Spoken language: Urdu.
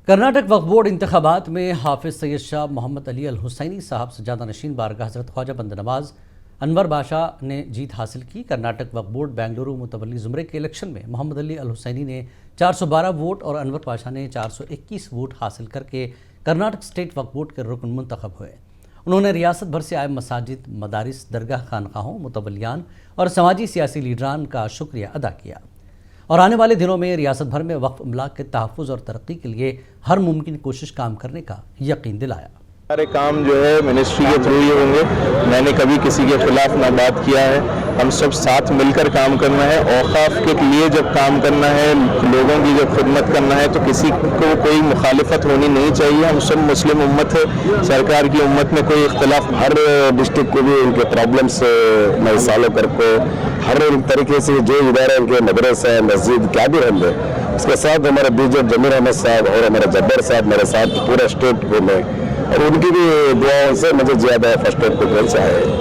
کرناٹک وقف بورڈ انتخابات میں حافظ سید شاہ محمد علی الحسینی صاحب سجادہ نشین بارگاہ حضرت خواجہ بند نواز انور بادشاہ نے جیت حاصل کی۔ کرناٹک وقف بورڈ بنگلورو متولی زمرے کے الیکشن میں محمد علی الحسینی نے 412 ووٹ اور انور بادشاہ نے 421 ووٹ حاصل کر کے کرناٹک اسٹیٹ وقف بورڈ کے رکن منتخب ہوئے۔ انہوں نے ریاست بھر سے آئے مساجد، مدارس، درگاہ خانقاہوں، متولیان اور سماجی سیاسی لیڈران کا شکریہ ادا کیا اور آنے والے دنوں میں ریاست بھر میں وقف املاک کے تحفظ اور ترقی کے لیے ہر ممکن کوشش کام کرنے کا یقین دلایا۔ سارے کام جو ہے منسٹری کے تھرو ہی ہوں گے۔ میں نے کبھی کسی کے خلاف نہ بات کیا ہے۔ ہم سب ساتھ مل کر کام کرنا ہے۔ اوقاف کے لیے جب کام کرنا ہے، لوگوں کی جب خدمت کرنا ہے تو کسی کو کوئی مخالفت ہونی نہیں چاہیے۔ ہم سب مسلم امت ہے، سرکار کی امت میں کوئی اختلاف۔ ہر ڈسٹرکٹ کو بھی ان کے پرابلمس میں سالو کر کے ہر طریقے سے جو ادارے ان کے مدرسہ مسجد کیا بھی رہے، اس کے ساتھ ہمارے بی جے جمیل احمد صاحب اور ہمارے جبر صاحب میرے ساتھ پورا اسٹیٹ کو میں، اور ان کی بھی دعاؤں سے مجھے زیادہ فرسٹ ایڈ پریفرنس ہے۔